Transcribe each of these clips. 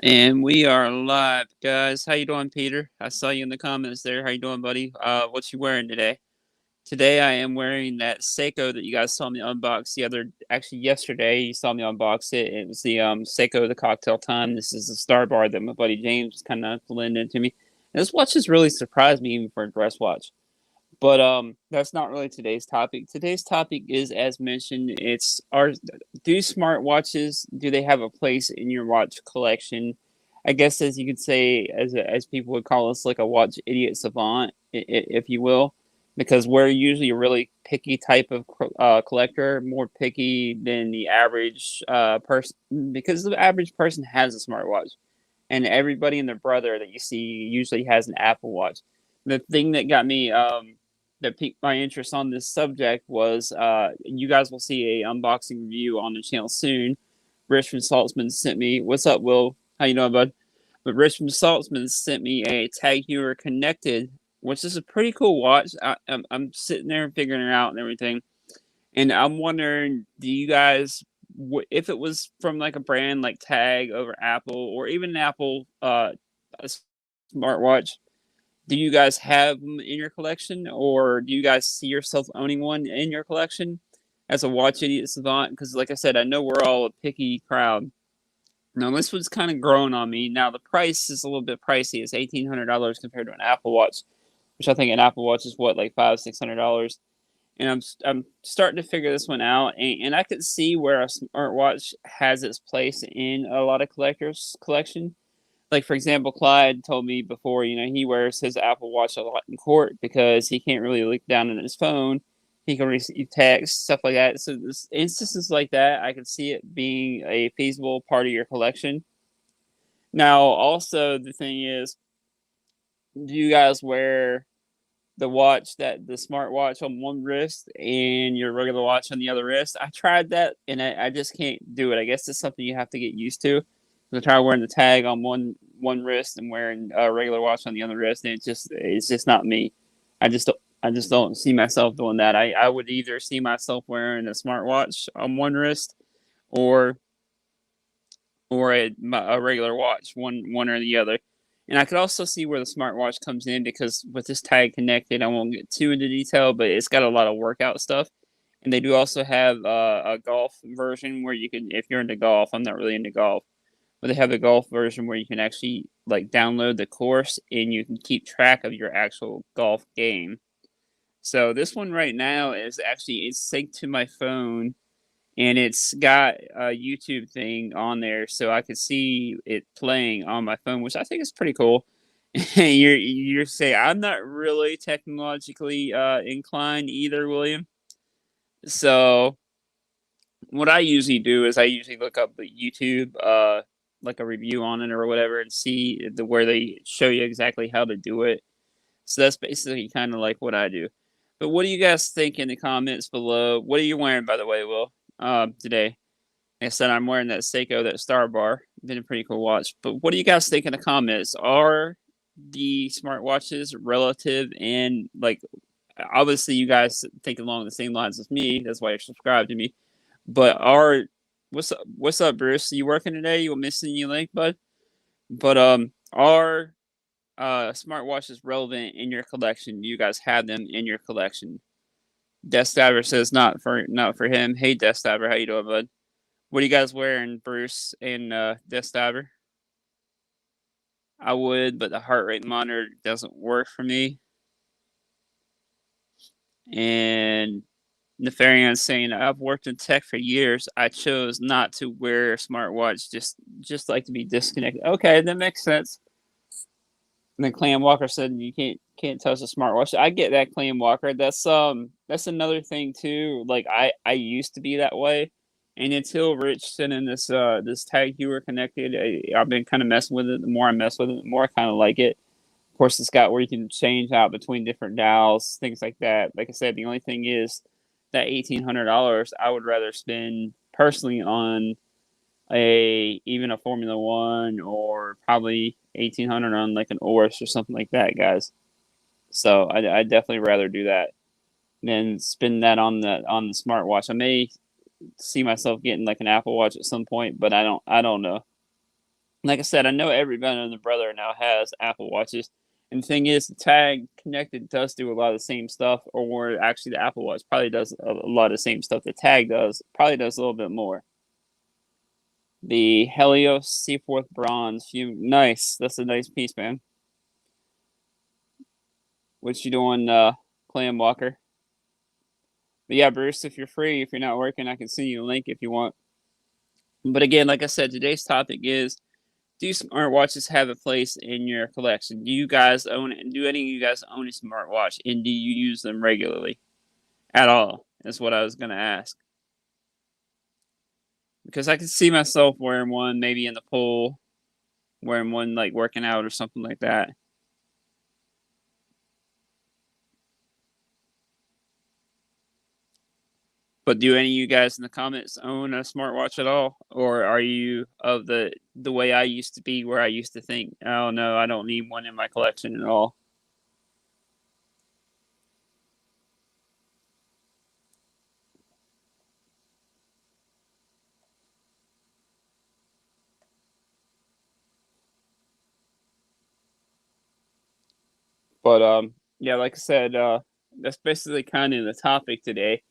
And we are live, guys. How you doing, Peter? I saw you in the comments there. How you doing, buddy? What you wearing today? Today I am wearing that Seiko that you guys saw me unbox actually yesterday. You saw me unbox it. It was the Seiko the Cocktail Time. This is the Star Bar that my buddy James kind of lended to me. And this watch has really surprised me even for a dress watch. But that's not really today's topic. Today's topic is, as mentioned, do smartwatches, do they have a place in your watch collection? I guess, as you could say, as people would call us, like a watch idiot savant, if you will, because we're usually a really picky type of collector, more picky than the average person, because the average person has a smartwatch, and everybody and their brother that you see usually has an Apple Watch. The thing that got me that piqued my interest on this subject was you guys will see a unboxing review on the channel soon. Richmond Saltzman sent me. What's up, Will? How you doing, bud? But Richmond Saltzman sent me a Tag Heuer Connected, which is a pretty cool watch. I'm sitting there figuring it out and everything, and I'm wondering, do you guys, if it was from like a brand like Tag over Apple, or even an Apple a smartwatch, do you guys have them in your collection, or do you guys see yourself owning one in your collection as a watch idiot savant? Because, like I said, I know we're all a picky crowd. Now, this one's kind of growing on me. Now, the price is a little bit pricey. It's $1,800 compared to an Apple Watch, which I think an Apple Watch is what, like $500-$600. And I'm starting to figure this one out, and I could see where a smartwatch has its place in a lot of collectors' collection. Like, for example, Clyde told me before, he wears his Apple Watch a lot in court because he can't really look down at his phone. He can receive texts, stuff like that. So this, instances like that, I can see it being a feasible part of your collection. Now, also, the thing is, do you guys wear the smartwatch on one wrist and your regular watch on the other wrist? I tried that, and I just can't do it. I guess it's something you have to get used to. I try wearing the tag on one wrist and wearing a regular watch on the other wrist, and it's just not me. I just don't see myself doing that. I would either see myself wearing a smartwatch on one wrist, or a regular watch, one or the other. And I could also see where the smartwatch comes in, because with this tag connected, I won't get too into detail, but it's got a lot of workout stuff. And they do also have a golf version where you can, if you're into golf, I'm not really into golf, but they have a golf version where you can actually like download the course and you can keep track of your actual golf game. So this one right now it's synced to my phone, and it's got a YouTube thing on there, so I could see it playing on my phone, which I think is pretty cool. You're saying I'm not really technologically inclined either, William. So what I usually do is I usually look up YouTube, like a review on it or whatever, and see where they show you exactly how to do it. So that's basically kind of like what I do. But what do you guys think in the comments below? What are you wearing, by the way, Will? Today? Like I said, I'm wearing that Seiko, that Star Bar. Been a pretty cool watch. But what do you guys think in the comments? Are the smartwatches relative, and like, obviously you guys think along the same lines as me. That's why you're subscribed to me. But what's up, Bruce? You working today? You missing your link, bud? But are smartwatches relevant in your collection? Do you guys have them in your collection? Death Stabber says not for him. Hey, Death Stabber, how you doing, bud? What are you guys wearing, Bruce and Death Stabber? I would, but the heart rate monitor doesn't work for me. And Nefarian saying, I've worked in tech for years. I chose not to wear a smartwatch, just like to be disconnected. Okay, that makes sense. And then Clam Walker said you can't touch a smartwatch. I get that, Clam Walker. That's another thing too. Like I used to be that way, and until Rich sent in this Tag Heuer Connected, I've been kind of messing with it. The more I mess with it, the more I kind of like it. Of course, it's got where you can change out between different dials, things like that. Like I said, the only thing is that $1,800 I would rather spend personally on even a Formula One, or probably 1,800 on like an Oris or something like that, guys. So I definitely rather do that than spend that on the smartwatch. I may see myself getting like an Apple Watch at some point, but I don't know. Like I said, I know everybody and their brother now has Apple Watches. And the thing is, the tag connected does do a lot of the same stuff, or actually, the Apple Watch probably does a lot of the same stuff the tag does. Probably does a little bit more. The Helios Seaforth Bronze. Nice. That's a nice piece, man. What you doing, Clam Walker? But yeah, Bruce, if you're free, if you're not working, I can send you a link if you want. But again, like I said, today's topic is: do smartwatches have a place in your collection? Do you guys own it? Do any of you guys own a smartwatch? And do you use them regularly at all? That's what I was going to ask. Because I could see myself wearing one, maybe in the pool, wearing one like working out or something like that. But do any of you guys in the comments own a smartwatch at all, or are you of the way I used to be, where I used to think, oh no, I don't need one in my collection at all? But yeah, like I said, that's basically kind of the topic today.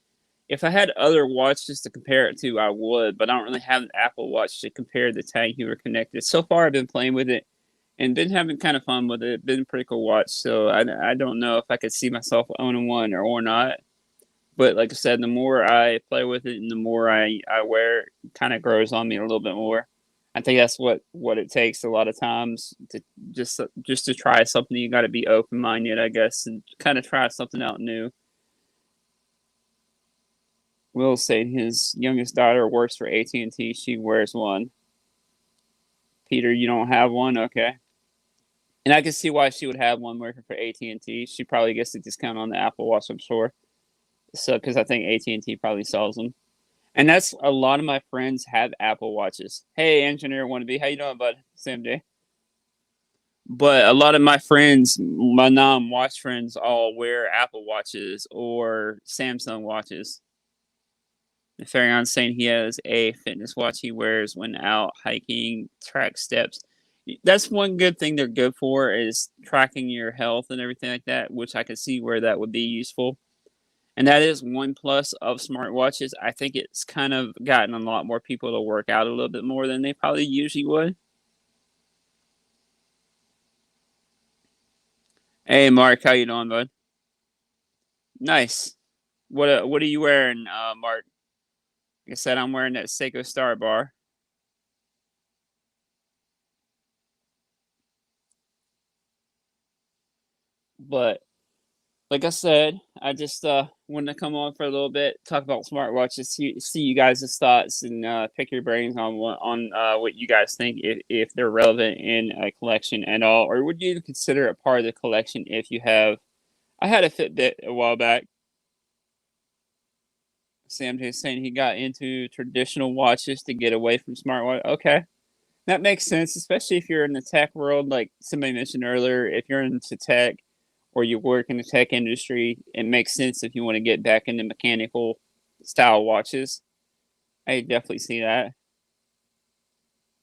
If I had other watches to compare it to, I would, but I don't really have an Apple Watch to compare the tag heuer connected. So far, I've been playing with it and been having kind of fun with it. Been a pretty cool watch, so I don't know if I could see myself owning one or not. But like I said, the more I play with it and the more I wear it, kind of grows on me a little bit more. I think that's what it takes a lot of times to just to try something. You got to be open minded, I guess, and kind of try something out new. Will saying his youngest daughter works for AT&T. She wears one. Peter, you don't have one, okay? And I can see why she would have one working for AT&T. She probably gets a discount on the Apple Watch, I'm sure. So, because I think AT&T probably sells them. And that's a lot of my friends have Apple Watches. Hey, engineer wannabe, how you doing, bud? Same day. But a lot of my friends, my non-watch friends, all wear Apple Watches or Samsung watches. Farion's saying he has a fitness watch he wears when out hiking, track steps. That's one good thing they're good for is tracking your health and everything like that, which I could see where that would be useful. And that is one plus of smartwatches. I think it's kind of gotten a lot more people to work out a little bit more than they probably usually would. Hey, Mark, how you doing, bud? Nice. What are you wearing, Mark? Like I said, I'm wearing that Seiko Star bar. But like I said, I just wanted to come on for a little bit, talk about smartwatches, see you guys' thoughts, and pick your brains on what you guys think if they're relevant in a collection at all, or would you consider it part of the collection if you have? I had a Fitbit a while back. Sam J saying he got into traditional watches to get away from smartwatch. Okay, that makes sense, especially if you're in the tech world, like somebody mentioned earlier. If you're into tech or you work in the tech industry, it makes sense if you want to get back into mechanical style watches. I definitely see that.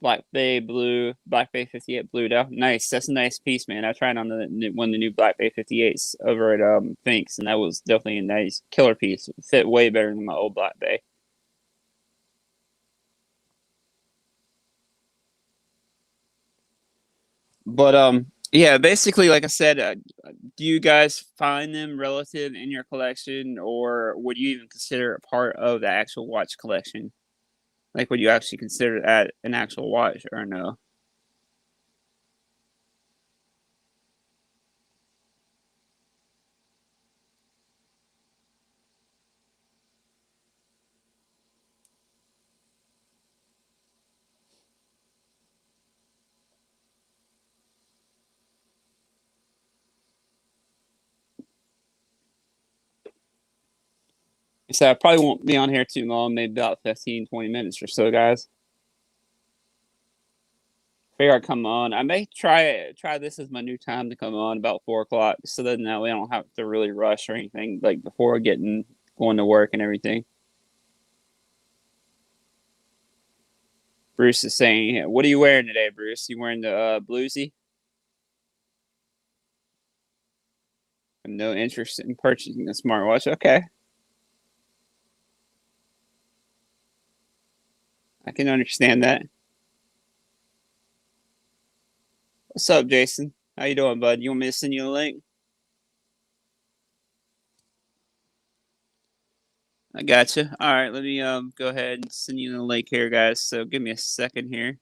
Black Bay 58 blue. Nice. That's a nice piece, man. I tried on one of the new Black Bay 58s over at Finks, and that was definitely a nice killer piece. It fit way better than my old Black Bay. But yeah, basically, like I said, do you guys find them relative in your collection, or would you even consider it part of the actual watch collection? Like, would you actually consider that an actual watch or no? So I probably won't be on here too long, maybe about 15, 20 minutes or so, guys. Figure I'd come on. I may try this as my new time to come on about 4 o'clock, so that now we don't have to really rush or anything like before getting going to work and everything. Bruce is saying, what are you wearing today, Bruce? You wearing the bluesy? No interest in purchasing a smartwatch. Okay. I can understand that. What's up, Jason? How you doing, bud? You want me to send you a link? I gotcha. All right, let me go ahead and send you the link here, guys. So give me a second here.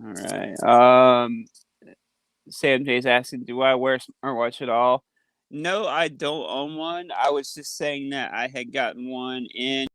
All right. Sam J's asking, do I wear a smartwatch at all? No, I don't own one. I was just saying that I had gotten one in.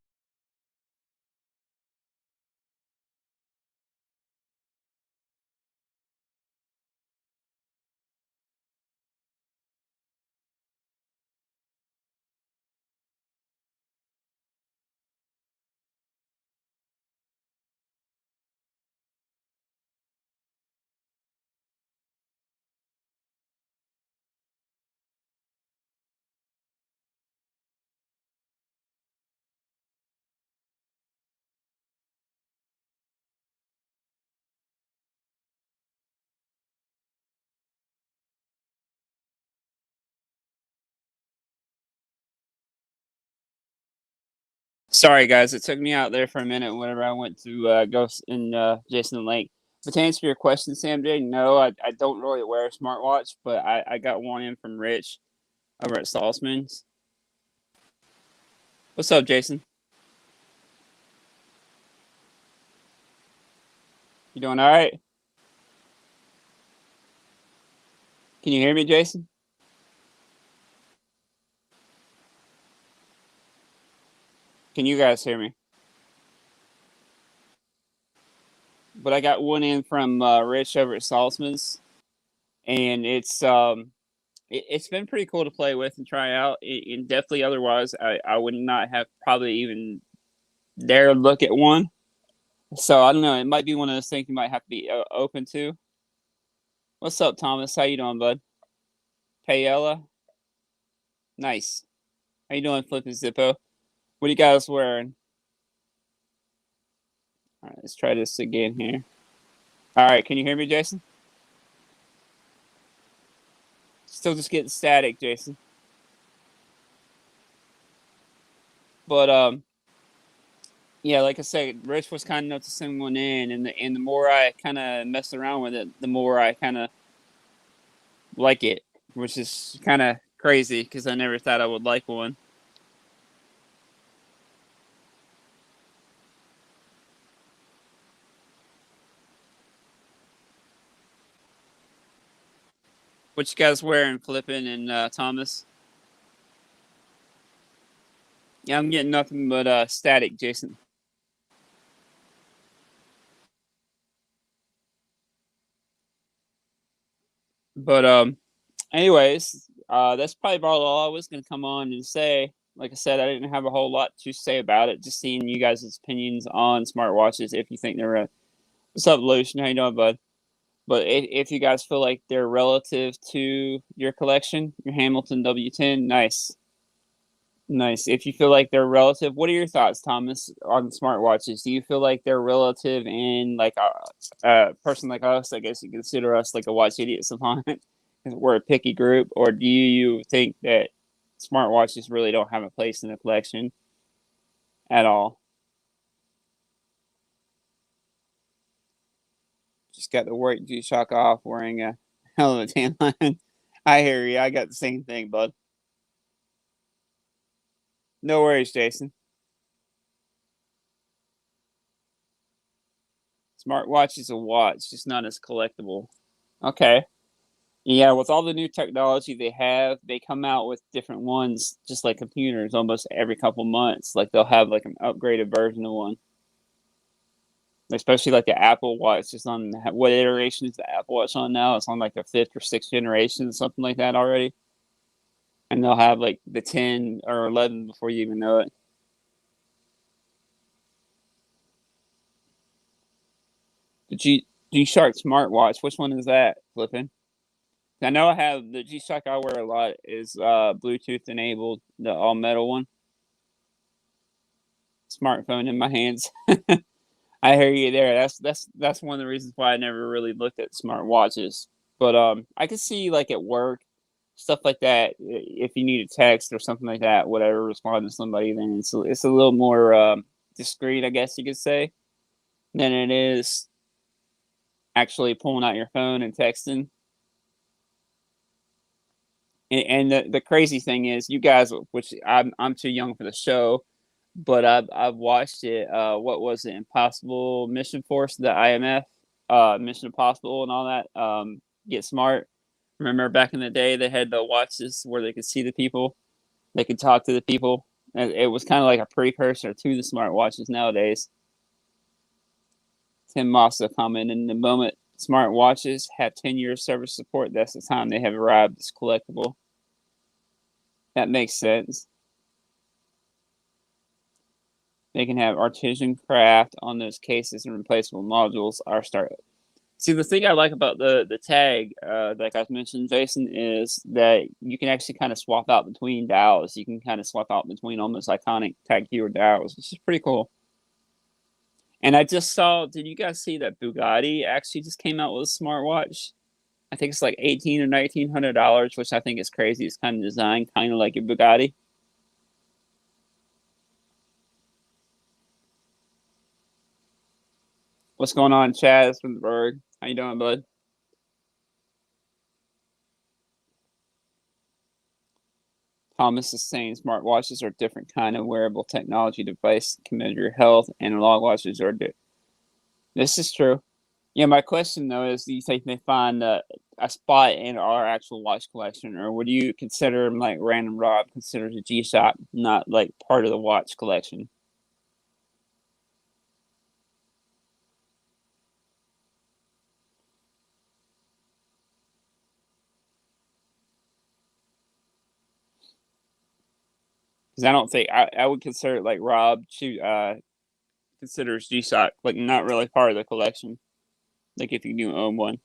Sorry, guys, it took me out there for a minute whenever I went to go and Jason Lake. But to answer your question, Sam J, no, I don't really wear a smartwatch, but I got one in from Rich over at Salzman's. What's up, Jason? You doing all right? Can you hear me, Jason? Can you guys hear me? But I got one in from Rich over at Salzman's, and it's been pretty cool to play with and try out. And definitely, otherwise, I would not have probably even dared look at one. So I don't know. It might be one of those things you might have to be open to. What's up, Thomas? How you doing, bud? Payella, nice. How you doing, Flipping Zippo? What are you guys wearing? All right, let's try this again here. All right, can you hear me, Jason? Still just getting static, Jason. But yeah, like I said, Rich was kind enough to send one in, and the more I kind of mess around with it, the more I kind of like it, which is kind of crazy because I never thought I would like one. What you guys wearing, Flipping and Thomas? Yeah, I'm getting nothing but static, Jason. But anyways, that's probably about all I was gonna come on and say. Like I said, I didn't have a whole lot to say about it. Just seeing you guys' opinions on smartwatches. If you think they're what's up, Lucian? How you doing, bud? But if you guys feel like they're relative to your collection, your Hamilton W10, nice. Nice. If you feel like they're relative, what are your thoughts, Thomas, on smartwatches? Do you feel like they're relative in like a person like us? I guess you consider us like a watch idiot sometimes. We're a picky group, or do you think that smartwatches really don't have a place in the collection at all? Just got the work G Shock off wearing a hell of a tan line. I hear you. I got the same thing, bud. No worries, Jason. Smartwatch is a watch, just not as collectible. Okay. Yeah, with all the new technology they have, they come out with different ones, just like computers, almost every couple months. Like they'll have like an upgraded version of one, especially like the Apple Watch. Is on what iteration is the Apple Watch on now? It's on like the fifth or sixth generation, something like that already. And they'll have like the 10 or 11 before you even know it. The G Shark smartwatch, which one is that, Flipping? I know I have the G Shock I wear a lot is Bluetooth enabled, the all metal one. smartphone in my hands. I hear you there. That's one of the reasons why I never really looked at smartwatches. But I can see like at work, stuff like that. If you need a text or something like that, whatever, respond to somebody, then it's a little more discreet, I guess you could say, than it is actually pulling out your phone and texting. And the crazy thing is, you guys, which I'm too young for the show, but I've watched it. What was it? Impossible Mission Force, the IMF, Mission Impossible, and all that. Get Smart. Remember back in the day, they had the watches where they could see the people, they could talk to the people. And it was kind of like a precursor to the smartwatches nowadays. Tim Massa commented, in the moment smartwatches have 10 years service support, that's the time they have arrived as collectible. That makes sense. They can have artisan craft on those cases and replaceable modules are started. See, the thing I like about the tag, like I mentioned, Jason, is that you can actually kind of swap out between dials. You can kind of swap out between almost iconic tag keyword dials, which is pretty cool. And I just saw, did you guys see that Bugatti actually just came out with a smartwatch? I think it's like $1,800 or $1,900, which I think is crazy. It's kind of designed kind of like a Bugatti. What's going on, Chaz from the Berg? How you doing, bud? Thomas is saying smartwatches are a different kind of wearable technology device, can measure your health, and analog watches are different. This is true. Yeah, my question though is, do you think they find a spot in our actual watch collection, or would you consider them like Random Rob considers a G-Shock not like part of the watch collection? Because I don't think I would consider it like Rob considers G-Shock like not really part of the collection. Like if you do own one.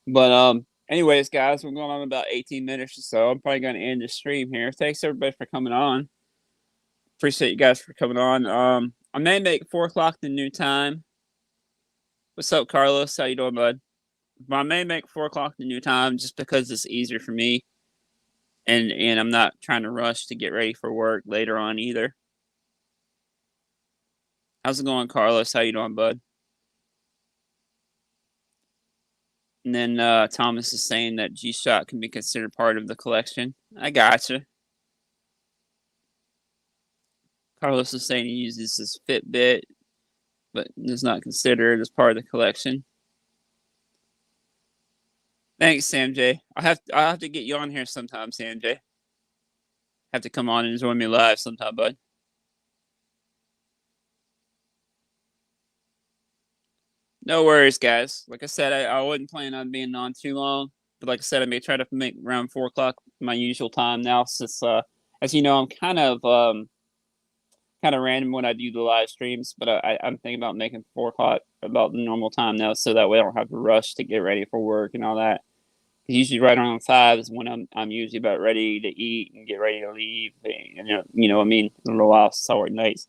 But anyways, guys, we're going on about 18 minutes or so. I'm probably gonna end the stream here. Thanks everybody for coming on. Appreciate you guys for coming on. I may make 4 o'clock the new time. What's up, Carlos? How you doing, bud? But I may make 4 o'clock the new time just because it's easier for me, and I'm not trying to rush to get ready for work later on either. How's it going, Carlos? How you doing, bud? And then Thomas is saying that G-Shock can be considered part of the collection. I gotcha. Carlos is saying he uses his Fitbit, but is not considered as part of the collection. Thanks, Sam J. I'll have to get you on here sometime, Sam J. Have to come on and join me live sometime, bud. No worries, guys. Like I said, I wasn't planning on being on too long, but like I said, I may try to make around 4 o'clock my usual time now, since as you know, I'm kind of random when I do the live streams, but I'm thinking about making 4 o'clock about the normal time now, so that way I don't have to rush to get ready for work and all that. Usually right around 5 is when I'm usually about ready to eat and get ready to leave. And, you know what I mean? In a little while, it's already night.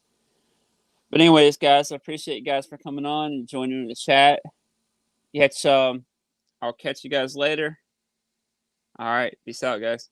But anyways, guys, I appreciate you guys for coming on and joining in the chat. Yeah, I'll catch you guys later. All right, peace out, guys.